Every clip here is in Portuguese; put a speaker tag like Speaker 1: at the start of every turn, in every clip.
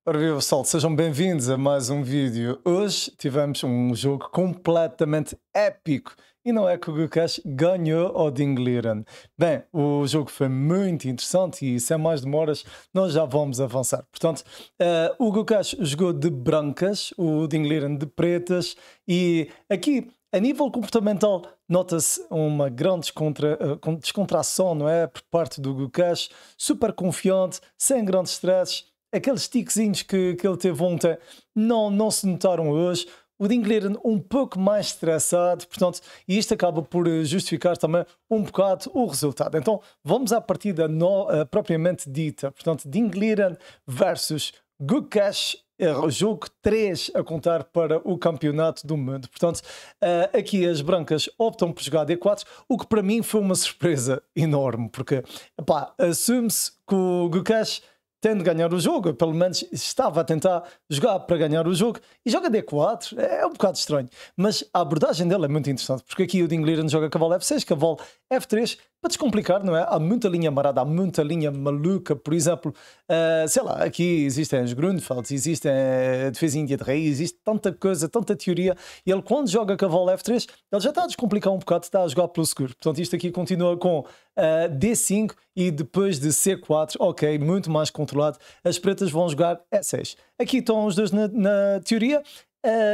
Speaker 1: Ora viva pessoal, sejam bem-vindos a mais um vídeo. Hoje tivemos um jogo completamente épico e não é que o Gukesh ganhou ao Dingliren. Bem, o jogo foi muito interessante e sem mais demoras nós já vamos avançar. Portanto, o Gukesh jogou de brancas, o Dingliren de pretas e aqui a nível comportamental nota-se uma grande descontração, não é? Por parte do Gukesh, super confiante, sem grandes stresses. Aqueles tiquezinhos que ele teve ontem não se notaram hoje. O Dingliren um pouco mais estressado, portanto, e isto acaba por justificar também um bocado o resultado. Então, vamos à partida propriamente dita. Portanto, Dingliren versus Gukesh, jogo 3 a contar para o campeonato do mundo. Portanto, aqui as brancas optam por jogar D4, o que para mim foi uma surpresa enorme, porque, assume-se que o Gukesh tem de ganhar o jogo, pelo menos estava a tentar jogar para ganhar o jogo e joga D4, é um bocado estranho, mas a abordagem dele é muito interessante, porque aqui o Dingliren joga cavalo F6, cavalo F3, para descomplicar, não é? Há muita linha marada, há muita linha maluca, por exemplo, sei lá, aqui existem os Grunfelds, existem a defesa índia de rei, existe tanta coisa, tanta teoria, e ele quando joga cavalo F3, ele já está a descomplicar um bocado, está a jogar pelo seguro, portanto isto aqui continua com D5 e depois de C4, ok, muito mais controlado, as pretas vão jogar E6. Aqui estão os dois na teoria.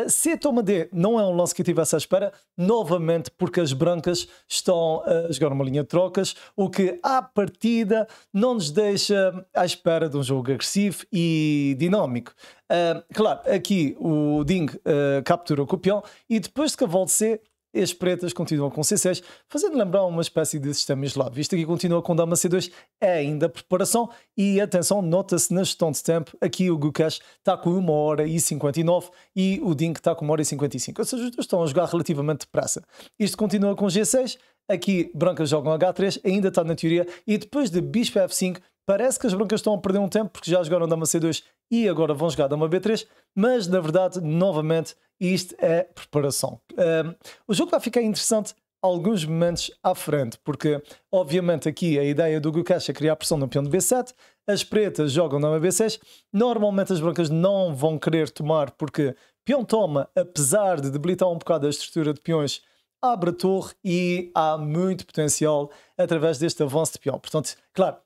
Speaker 1: C toma D não é um lance que eu tivesse à espera, novamente porque as brancas estão a jogar uma linha de trocas, o que à partida não nos deixa à espera de um jogo agressivo e dinâmico. Claro, aqui o Ding captura com o peão e depois de cavalo de C as pretas continuam com C6, fazendo lembrar uma espécie de sistema isolado. Isto aqui continua com Dama C2, é ainda preparação e atenção, nota-se na gestão de tempo, aqui o Gukesh está com 1h59 e o Ding está com 1h55, ou seja, os dois estão a jogar relativamente depressa. Isto continua com G6, aqui brancas jogam H3, ainda está na teoria, e depois de Bispo F5, parece que as brancas estão a perder um tempo, porque já jogaram Dama C2 e agora vão jogar Dama B3, mas na verdade, novamente, isto é preparação. O jogo vai ficar interessante alguns momentos à frente, porque obviamente aqui a ideia do Gukesh é criar pressão no peão de B7, as pretas jogam Dama B6, normalmente as brancas não vão querer tomar, porque peão toma, apesar de debilitar um bocado a estrutura de peões, abre a torre e há muito potencial através deste avanço de peão. Portanto, claro,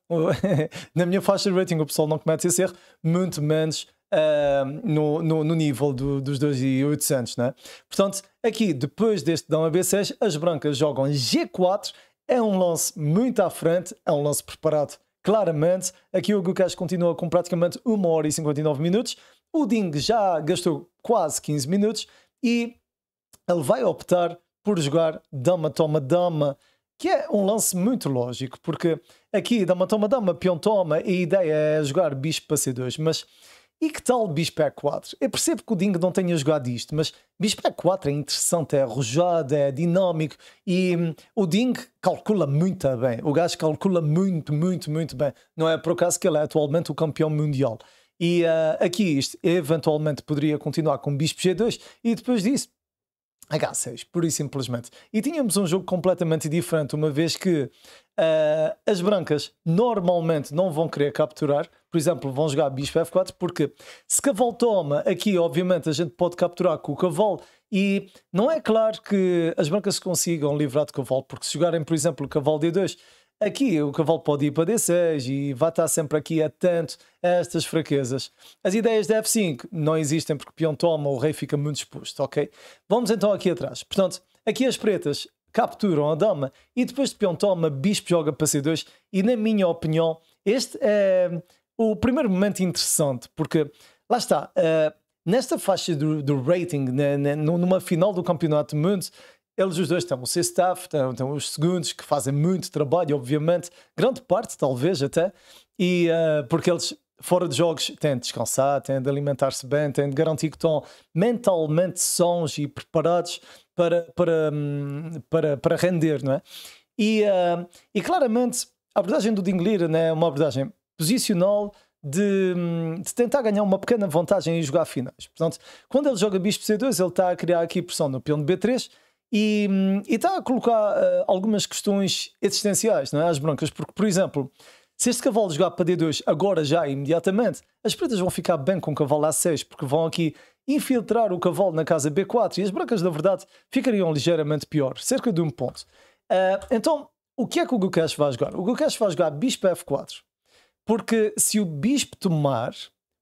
Speaker 1: na minha faixa de rating o pessoal não comete esse erro, muito menos no nível dos 2800, né? Portanto, aqui depois deste Dama B6, as brancas jogam G4, é um lance muito à frente, é um lance preparado claramente. Aqui o Gukesh continua com praticamente 1h59, o Ding já gastou quase 15 minutos e ele vai optar por jogar Dama toma Dama, que é um lance muito lógico, porque aqui Dama toma Dama, peão toma, a ideia é jogar Bispo para C2, mas e que tal Bispo E4? Eu percebo que o Ding não tenha jogado isto, mas Bispo E4 é interessante, é arrojado, é dinâmico e o Ding calcula muito bem, o gajo calcula muito bem, não é por acaso que ele é atualmente o campeão mundial. E aqui isto eventualmente poderia continuar com Bispo G2 e depois disso H6, pura e simplesmente. E tínhamos um jogo completamente diferente, uma vez que as brancas normalmente não vão querer capturar, por exemplo, vão jogar Bispo F4, porque se cavalo toma, aqui obviamente a gente pode capturar com o cavalo, e não é claro que as brancas se consigam livrar de cavalo, porque se jogarem, por exemplo, o cavalo D2, aqui o cavalo pode ir para D6 e vai estar sempre aqui atento a estas fraquezas. As ideias de F5 não existem porque o peão toma, o rei fica muito exposto, ok? Vamos então aqui atrás. Portanto, aqui as pretas capturam a dama e depois de peão toma, bispo joga para C2 e na minha opinião este é o primeiro momento interessante, porque lá está, nesta faixa do rating, numa final do campeonato do mundo, eles os dois têm o C-Staff, têm os segundos que fazem muito trabalho, obviamente, grande parte talvez até, e porque eles fora de jogos têm de descansar, têm de alimentar-se bem, têm de garantir que estão mentalmente sãos e preparados para render, não é? E claramente a abordagem do Dingliren é uma abordagem posicional de tentar ganhar uma pequena vantagem e jogar finais. Portanto, quando ele joga Bispo C2, ele está a criar aqui pressão no peão de B3 e está a colocar algumas questões existenciais, não é, às brancas, porque, por exemplo, Se este cavalo jogar para D2 agora já, imediatamente, as pretas vão ficar bem com o cavalo A6, porque vão aqui infiltrar o cavalo na casa B4 e as brancas, na verdade, ficariam ligeiramente pior, cerca de 1 ponto. Então, o que é que o Gukesh vai jogar? O Gukesh vai jogar bispo F4, porque se o bispo tomar,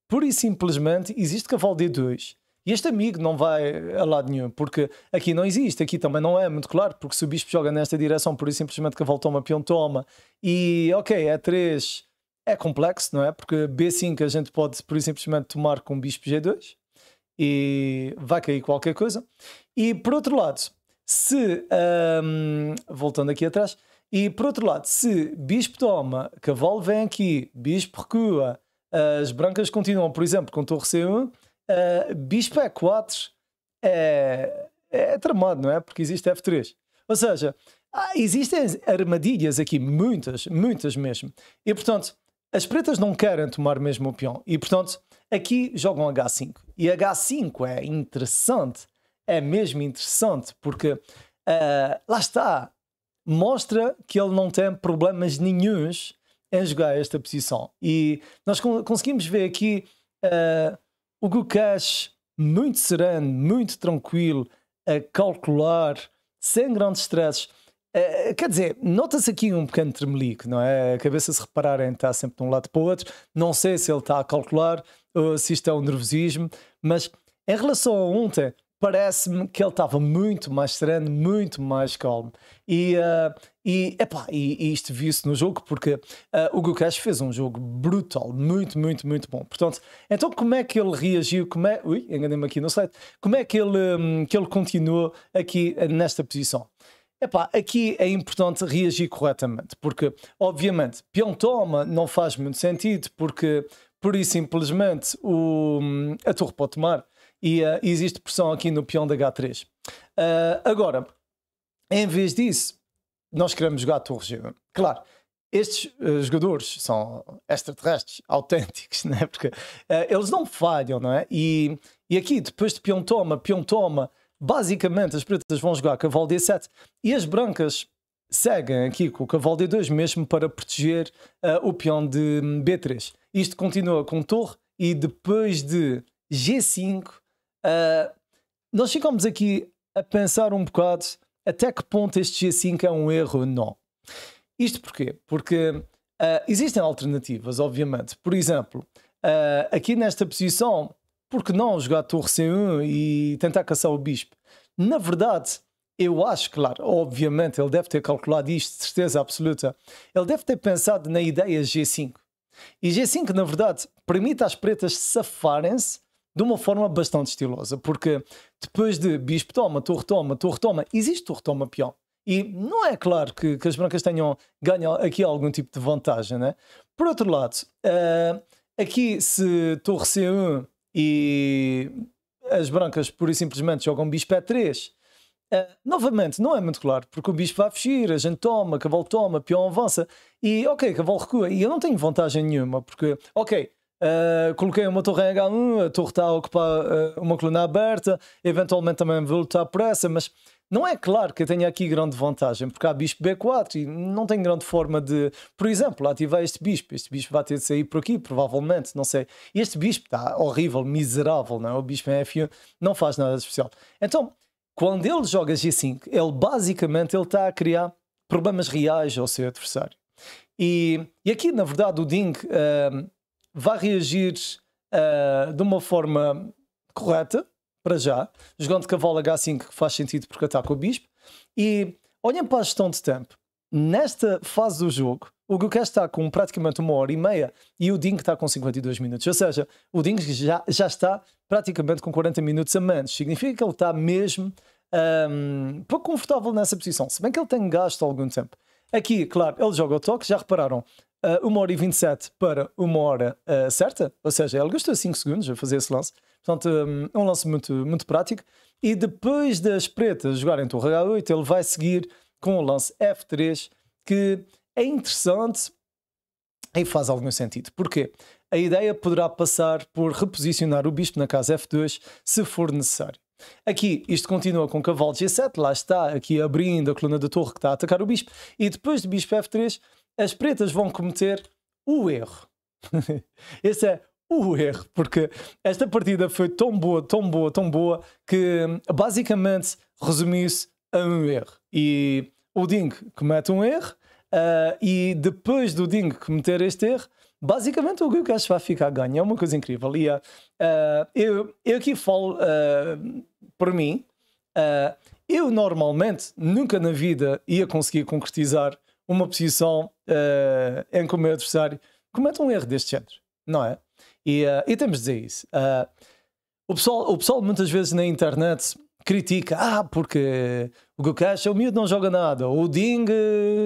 Speaker 1: pura e simplesmente, existe cavalo D2. E este amigo não vai a lado nenhum, porque aqui não existe, aqui também não é muito claro, porque se o bispo joga nesta direção, pura e simplesmente cavalo toma, peão toma, e ok, E3 é complexo, não é? Porque B5 a gente pode, pura e simplesmente, tomar com bispo G2, e vai cair qualquer coisa. E por outro lado, se, voltando aqui atrás, e por outro lado, se bispo toma, cavalo vem aqui, bispo recua, as brancas continuam, por exemplo, com torre C1, bispo E4 é tramado, não é? Porque existe F3. Ou seja, existem armadilhas aqui, muitas mesmo. E portanto, as pretas não querem tomar mesmo o peão. E portanto, aqui jogam H5. E H5 é interessante, é mesmo interessante, porque lá está, mostra que ele não tem problemas nenhuns em jogar esta posição. E nós conseguimos ver aqui o Gukesh muito sereno, muito tranquilo, a calcular, sem grandes stresses. Quer dizer, nota-se aqui um pequeno tremelique, não é? A cabeça, se repararem, está sempre de um lado para o outro. Não sei se ele está a calcular ou se isto é um nervosismo, mas em relação a ontem, parece-me que ele estava muito mais sereno, muito mais calmo. E isto viu-se no jogo, porque o Gukesh fez um jogo brutal, muito bom. Portanto, então como é que ele reagiu? Ui, enganei-me aqui no slide. Como é que ele continuou aqui nesta posição? Aqui é importante reagir corretamente, porque, obviamente, peão toma não faz muito sentido, porque, pura e simplesmente, a torre pode tomar. E existe pressão aqui no peão da H3. Agora, em vez disso, nós queremos jogar a torre G1. Claro, estes jogadores são extraterrestres, autênticos, né? Porque eles não falham, não é? E aqui, depois de peão toma, basicamente as pretas vão jogar cavalo D7 e as brancas seguem aqui com o cavalo D2 mesmo para proteger o peão de B3. Isto continua com torre e depois de G5 nós ficamos aqui a pensar um bocado até que ponto este G5 é um erro ou não. Isto porquê? Porque existem alternativas, obviamente. Por exemplo, aqui nesta posição, por que não jogar torre C1 e tentar caçar o bispo? Na verdade, eu acho, claro, obviamente, ele deve ter calculado isto, de certeza absoluta. Ele deve ter pensado na ideia G5. E G5, na verdade, permite às pretas safarem-se de uma forma bastante estilosa, porque depois de bispo toma, existe torre toma peão. E não é claro que as brancas ganham aqui algum tipo de vantagem, né? Por outro lado, aqui se torre C1 e as brancas pura e simplesmente jogam bispo E3, novamente não é muito claro, porque o bispo vai fugir, a gente toma, cavalo toma, peão avança, e ok, cavalo recua, e eu não tenho vantagem nenhuma, porque ok, coloquei uma torre em H1, a torre está a ocupar uma coluna aberta, eventualmente também vou lutar por essa, mas não é claro que eu tenha aqui grande vantagem, porque há bispo B4 e não tem grande forma de, por exemplo, ativar este bispo vai ter de sair por aqui, provavelmente, não sei. E este bispo está horrível, miserável, não é? O bispo em F1 não faz nada de especial. Então, quando ele joga G5, ele basicamente está a criar problemas reais ao seu adversário. E aqui, na verdade, o Ding vai reagir de uma forma correta, para já, jogando cavalo H5, que faz sentido porque ataca o bispo. E olhem para a gestão de tempo. Nesta fase do jogo, o Gukesh está com praticamente 1h30 e o Ding está com 52 minutos. Ou seja, o Ding já está praticamente com 40 minutos a menos. Significa que ele está mesmo pouco confortável nessa posição, se bem que ele tem gasto algum tempo. Aqui, claro, ele joga o toque, já repararam, 1h27 para 1h certa, ou seja, ele gastou 5 segundos a fazer esse lance. Portanto, um lance muito prático. E depois das pretas jogarem torre H8, ele vai seguir com o lance F3, que é interessante e faz algum sentido. Porquê? A ideia poderá passar por reposicionar o bispo na casa F2, se for necessário. Aqui, isto continua com cavalo G7, lá está, aqui abrindo a coluna da torre que está a atacar o bispo. E depois de bispo F3, as pretas vão cometer o erro. Esse é o erro, porque esta partida foi tão boa, tão boa, tão boa, que basicamente resumiu-se a um erro. E o Ding comete um erro, e depois do Ding cometer este erro, basicamente o Gukash vai ficar a ganho. É uma coisa incrível. E eu aqui falo por mim. Eu normalmente nunca na vida ia conseguir concretizar uma posição em que o meu adversário comete um erro deste género, não é? E temos de dizer isso. O pessoal muitas vezes na internet critica, porque o Gukash, o miúdo não joga nada, o Ding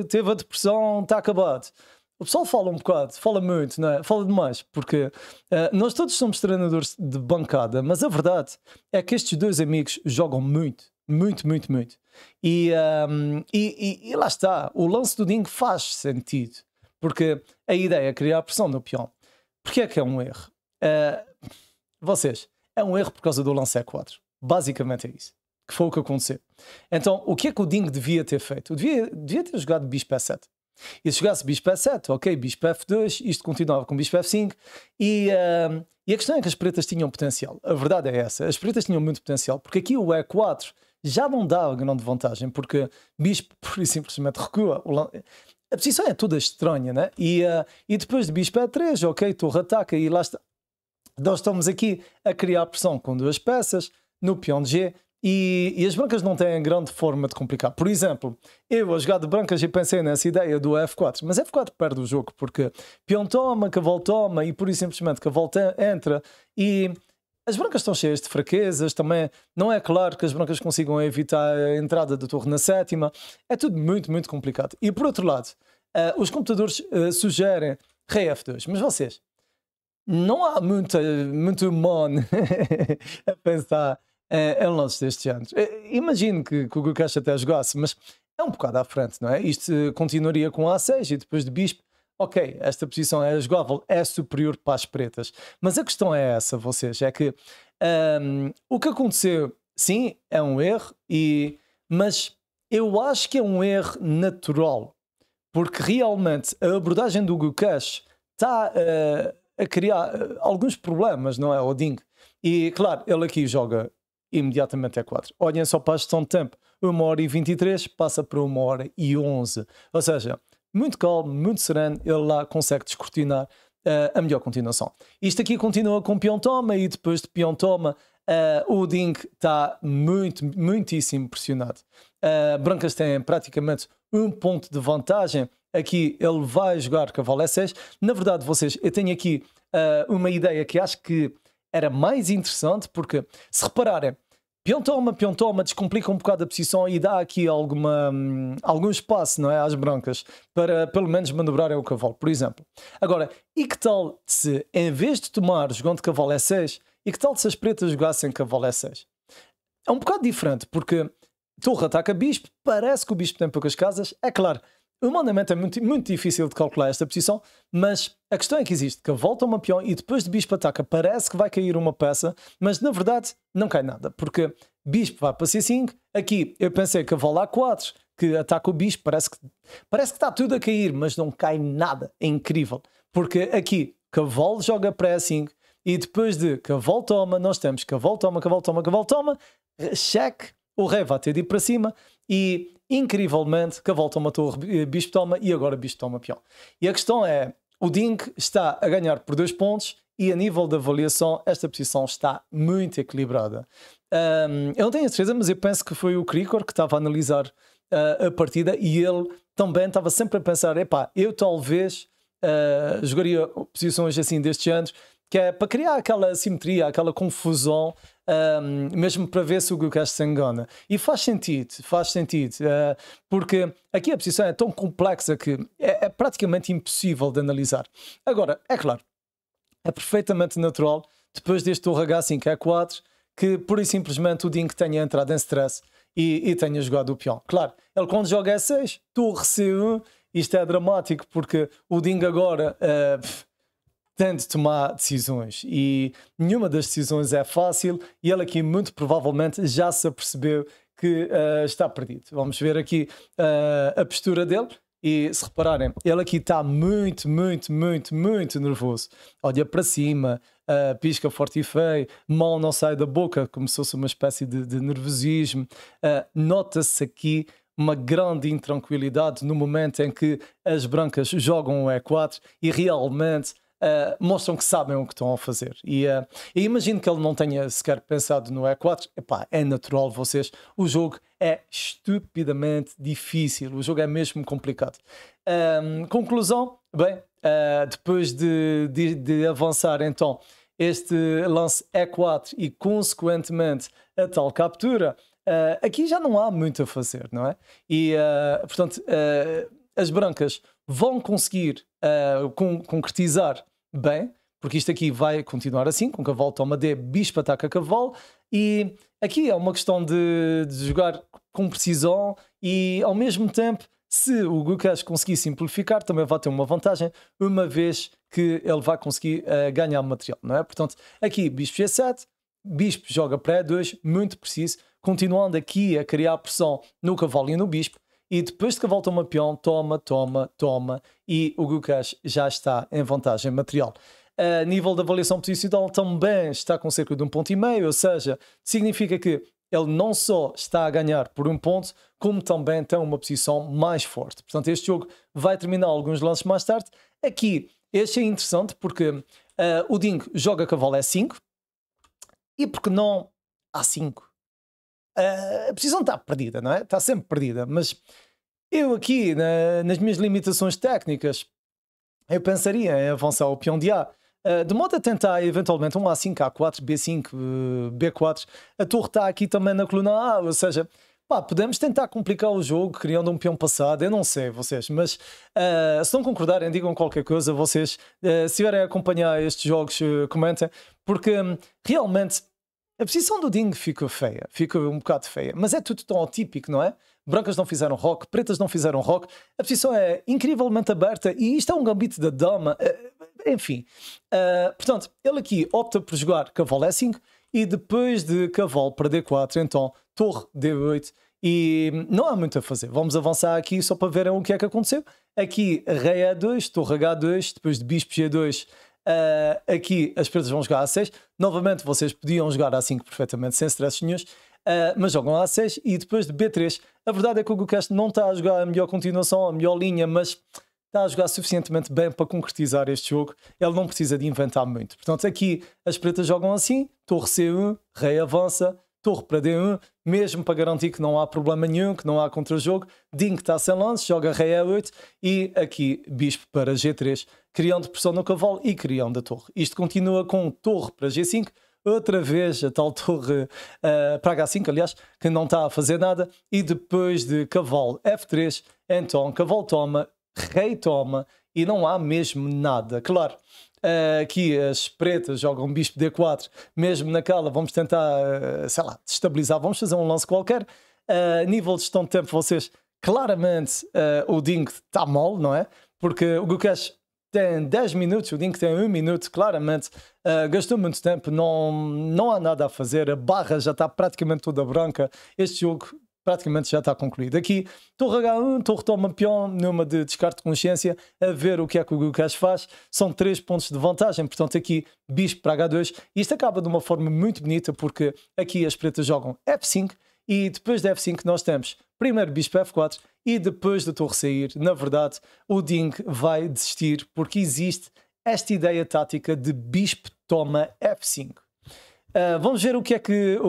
Speaker 1: teve a depressão, está acabado. O pessoal fala um bocado, fala muito, não é? Fala demais, porque nós todos somos treinadores de bancada, mas a verdade é que estes dois amigos jogam muito, muito, muito, muito. E lá está, o lance do Ding faz sentido, porque a ideia é criar pressão no peão. Porquê é que é um erro? Vocês, é um erro por causa do lance E4. Basicamente é isso, que foi o que aconteceu. Então, o que é que o Ding devia ter feito? Devia ter jogado Bispo E7. E se jogasse Bispo E7, ok, Bispo F2, isto continuava com Bispo F5, e a questão é que as pretas tinham potencial. A verdade é essa, as pretas tinham muito potencial, porque aqui o E4 já não dá grande vantagem, porque Bispo pura e simplesmente recua. A posição é toda estranha, né? E depois de Bispo E3, ok, torre ataca, e lá está. Nós estamos aqui a criar pressão com duas peças no peão de G, e as brancas não têm grande forma de complicar. Por exemplo, eu a jogar de brancas e pensei nessa ideia do F4, mas F4 perde o jogo, porque peão toma, cavalo toma, e pura e simplesmente cavalo entra, e as brancas estão cheias de fraquezas. Também não é claro que as brancas consigam evitar a entrada da torre na sétima. É tudo muito, muito complicado. E por outro lado, os computadores sugerem rei F2, mas vocês, não há muito humano a pensar em lances destes anos. Imagino que o Gukash até jogasse, mas é um bocado à frente, não é? Isto continuaria com A6 e depois de Bispo. Ok, esta posição é jogável, é superior para as pretas. Mas a questão é essa, vocês, é que o que aconteceu, sim, é um erro, mas eu acho que é um erro natural, porque realmente a abordagem do Gukash está a criar alguns problemas, não é, ao Ding. E claro, ele aqui joga imediatamente E4. Olhem só para a gestão de tempo, 1h23 passa para 1h11. Ou seja, muito calmo, muito sereno, ele lá consegue descortinar a melhor continuação. Isto aqui continua com peão toma, e depois de peão toma o Ding está muitíssimo pressionado. Brancas têm praticamente um ponto de vantagem. Aqui ele vai jogar cavalo E6. Na verdade, vocês, eu tenho aqui uma ideia que acho que era mais interessante, porque se repararem, peão toma, descomplica um bocado a posição e dá aqui algum espaço, não é, às brancas, para pelo menos manobrarem o cavalo, por exemplo. Agora, e que tal se, em vez de tomar jogando cavalo E6, e que tal se as pretas jogassem cavalo E6? É um bocado diferente, porque torre ataca bispo, parece que o bispo tem poucas casas, é claro. Humanamente é muito, muito difícil de calcular esta posição, mas a questão é que existe cavalo toma peão e depois de bispo ataca parece que vai cair uma peça, mas na verdade não cai nada, porque bispo vai para C5, aqui eu pensei cavalo A4, que ataca o bispo, parece que está tudo a cair, mas não cai nada, é incrível, porque aqui cavalo joga para E5 e depois de cavalo toma, nós temos cavalo toma, cheque, o rei vai ter de ir para cima e incrivelmente cavalo toma torre, bispo toma e agora bispo toma peão. E a questão é, o Ding está a ganhar por 2 pontos e a nível de avaliação esta posição está muito equilibrada. Eu não tenho a certeza, mas eu penso que foi o Krikor que estava a analisar a partida e ele também estava sempre a pensar, eu talvez jogaria posições assim destes anos, que é para criar aquela simetria, aquela confusão, mesmo para ver se o Gukash se engana. E faz sentido, porque aqui a posição é tão complexa que é praticamente impossível de analisar. Agora, é claro, é perfeitamente natural, depois deste torre H5 E4, que pura e simplesmente o Ding tenha entrado em stress e tenha jogado o peão. Claro, ele quando joga E6, torre C1, isto é dramático, porque o Ding agora tem de tomar decisões e nenhuma das decisões é fácil e ele aqui muito provavelmente já se apercebeu que está perdido. Vamos ver aqui a postura dele. E se repararem, ele aqui está muito, muito, muito, muito nervoso. Olha para cima, pisca forte e feio, mal não sai da boca, como se fosse uma espécie de nervosismo. Nota-se aqui uma grande intranquilidade no momento em que as brancas jogam o E4 e realmente mostram que sabem o que estão a fazer. E imagino que ele não tenha sequer pensado no E4. Epá, é natural, vocês. O jogo é estupidamente difícil. O jogo é mesmo complicado. Conclusão, bem, depois de avançar então este lance E4 e consequentemente a tal captura, aqui já não há muito a fazer, não é? E portanto as brancas vão conseguir concretizar bem, porque isto aqui vai continuar assim, com cavalo toma D, bispo ataca cavalo, e aqui é uma questão de jogar com precisão e ao mesmo tempo, se o Gukesh conseguir simplificar, também vai ter uma vantagem, uma vez que ele vai conseguir ganhar material, não é? Portanto, aqui bispo G7, bispo joga para E2, muito preciso, continuando aqui a criar pressão no cavalo e no bispo, e depois de cavalo toma peão, toma, e o Gukesh já está em vantagem material. A nível da avaliação posicional também está com cerca de 1,5 ponto, ou seja, significa que ele não só está a ganhar por 1 ponto, como também tem uma posição mais forte. Portanto, este jogo vai terminar alguns lances mais tarde. Aqui, este é interessante porque o Ding joga cavalo E5 e porque não A5? A posição está perdida, não é? Está sempre perdida, mas eu aqui, nas minhas limitações técnicas, eu pensaria em avançar o peão de A, de modo a tentar eventualmente um A5, A4, B5, B4. A torre está aqui também na coluna A, ou seja, pá, podemos tentar complicar o jogo criando um peão passado, eu não sei vocês, mas se não concordarem, digam qualquer coisa, vocês, se estiverem a acompanhar estes jogos, comentem, porque realmente a posição do Ding fica feia, fica um bocado feia, mas é tudo tão atípico, não é? Brancas não fizeram rock, pretas não fizeram rock, a posição é incrivelmente aberta e isto é um gambito da dama, enfim. Portanto, ele aqui opta por jogar cavalo E5 e depois de cavalo para D4, então torre D8 e não há muito a fazer. Vamos avançar aqui só para verem o que é que aconteceu. Aqui rei E2, torre H2, depois de bispo G2. Aqui as pretas vão jogar A6. Novamente vocês podiam jogar A5 perfeitamente sem stress nenhum, mas jogam A6 e depois de B3. A verdade é que o Gukesh não está a jogar a melhor continuação, a melhor linha, mas está a jogar suficientemente bem para concretizar este jogo. Ele não precisa de inventar muito. Portanto, aqui as pretas jogam assim, torre C1, rei avança, torre para D1, mesmo para garantir que não há problema nenhum, que não há contra-jogo. Ding está sem lance, joga rei E8 e aqui bispo para G3, criando pressão no cavalo e criando a torre. Isto continua com torre para G5, outra vez a tal torre para H5, aliás, que não está a fazer nada, e depois de cavalo F3, então cavalo toma, rei toma e não há mesmo nada. Claro, aqui as pretas jogam bispo D4, mesmo naquela vamos tentar, sei lá, destabilizar, vamos fazer um lance qualquer. Nível de gestão de tempo, vocês, claramente o Ding está mal, não é? Porque o Gukesh tem 10 minutos, o Ding tem 1 minuto, claramente gastou muito tempo, não há nada a fazer, a barra já está praticamente toda branca, este jogo praticamente já está concluído. Aqui, torre H1, torre toma peão, numa de descarte de consciência, a ver o que é que o Gukesh faz. São 3 pontos de vantagem, portanto aqui bispo para H2. Isto acaba de uma forma muito bonita, porque aqui as pretas jogam F5 e depois de F5 nós temos primeiro bispo F4 e depois da torre sair, na verdade, o Ding vai desistir, porque existe esta ideia tática de bispo toma F5. Vamos ver o que é que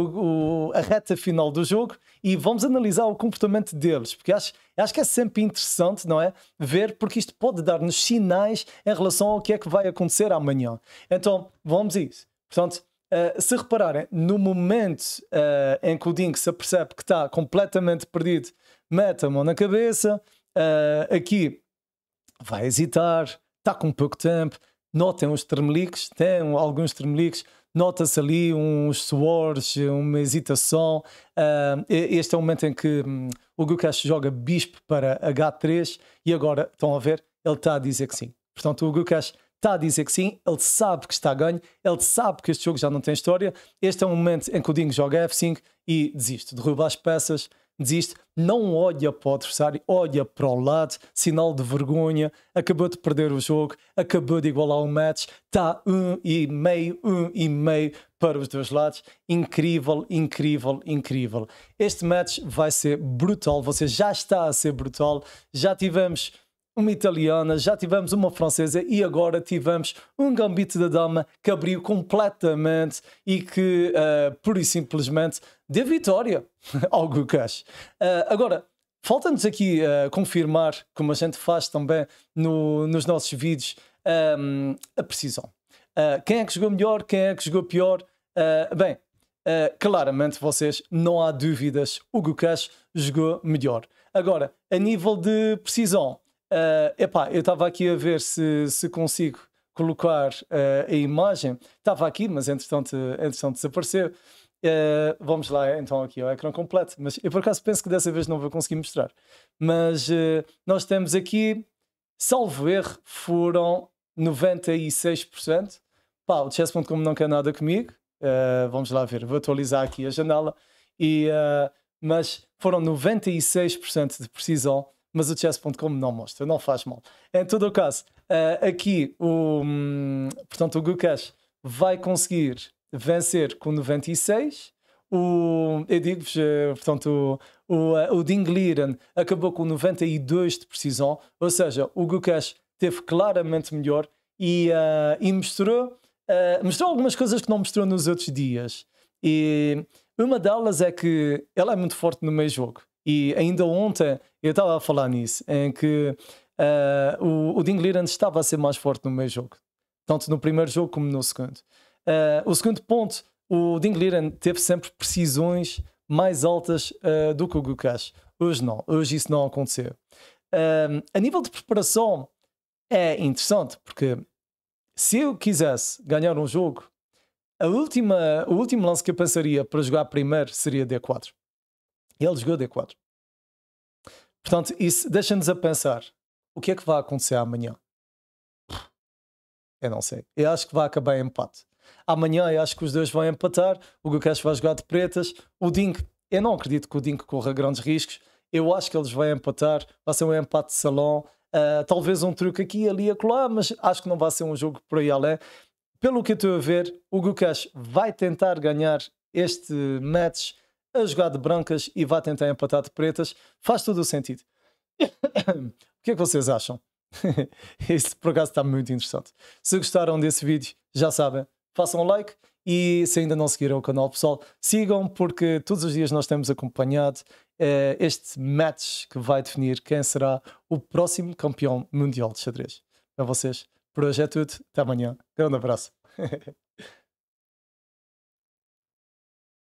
Speaker 1: a reta final do jogo e vamos analisar o comportamento deles, porque acho que é sempre interessante, não é? Ver, porque isto pode dar-nos sinais em relação ao que é que vai acontecer amanhã. Então, vamos a isso. Portanto, se repararem, no momento em que o Ding se apercebe que está completamente perdido, mete a mão na cabeça, aqui vai hesitar, está com pouco tempo, notem os tremeliques, tem alguns tremeliques, nota-se ali uns suores, uma hesitação. Este é o momento em que o Gukesh joga bispo para H3 e agora, estão a ver, ele está a dizer que sim. Portanto, o Gukesh está a dizer que sim, ele sabe que está a ganho, ele sabe que este jogo já não tem história. Este é o momento em que o Ding joga F5 e desiste, derruba as peças. desiste, não olha para o adversário, olha para o lado, sinal de vergonha, acabou de perder o jogo, acabou de igualar o match, está 1,5 para os dois lados. Incrível, incrível, incrível. Este match vai ser brutal, você já está a ser brutal, já tivemos uma italiana, já tivemos uma francesa e agora tivemos um gambito da dama que abriu completamente e que pura e simplesmente deu vitória ao Gukesh. Agora, falta-nos aqui confirmar, como a gente faz também nos nossos vídeos, a precisão. Quem é que jogou melhor, quem é que jogou pior? Claramente vocês, não há dúvidas, o Gukesh jogou melhor. Agora, a nível de precisão, eu estava aqui a ver se consigo colocar a imagem. Estava aqui, mas entretanto desapareceu. Vamos lá, então aqui ao ecrã completo. Mas eu por acaso penso que dessa vez não vou conseguir mostrar. Mas nós temos aqui, salvo erro, foram 96%. Pá, o chess.com não quer nada comigo. Vamos lá ver, vou atualizar aqui a janela. Mas foram 96% de precisão. Mas o chess.com não mostra, não faz mal. Em todo o caso, aqui portanto, o Gukesh vai conseguir vencer com 96. Eu digo-vos, portanto, o Ding Liren acabou com 92 de precisão, ou seja, o Gukesh teve claramente melhor e mostrou algumas coisas que não mostrou nos outros dias. E uma delas é que ele é muito forte no meio jogo. E ainda ontem eu estava a falar nisso, em que o Ding Liren estava a ser mais forte no meio jogo, tanto no primeiro jogo como no segundo. O segundo ponto, o Ding Liren teve sempre precisões mais altas do que o Gukesh. Hoje não, hoje isso não aconteceu. A nível de preparação é interessante, porque se eu quisesse ganhar um jogo, o último lance que eu pensaria para jogar primeiro seria D4. Ele jogou D4. Portanto, isso deixa-nos a pensar: o que é que vai acontecer amanhã? Eu não sei. Eu acho que vai acabar em empate. Amanhã eu acho que os dois vão empatar. O Gukesh vai jogar de pretas. O Ding, eu não acredito que o Ding corra grandes riscos. Eu acho que eles vão empatar. Vai ser um empate de salão. Talvez um truque aqui, ali e acolá, mas acho que não vai ser um jogo por aí além. Pelo que eu estou a ver, o Gukesh vai tentar ganhar este match a jogar de brancas e vai tentar empatar de pretas. Faz todo o sentido. O que é que vocês acham? Este por acaso está muito interessante. Se gostaram desse vídeo, já sabem, façam um like e se ainda não seguiram o canal, pessoal, sigam, porque todos os dias nós temos acompanhado este match que vai definir quem será o próximo campeão mundial de xadrez. Para vocês, por hoje é tudo. Até amanhã. Grande abraço.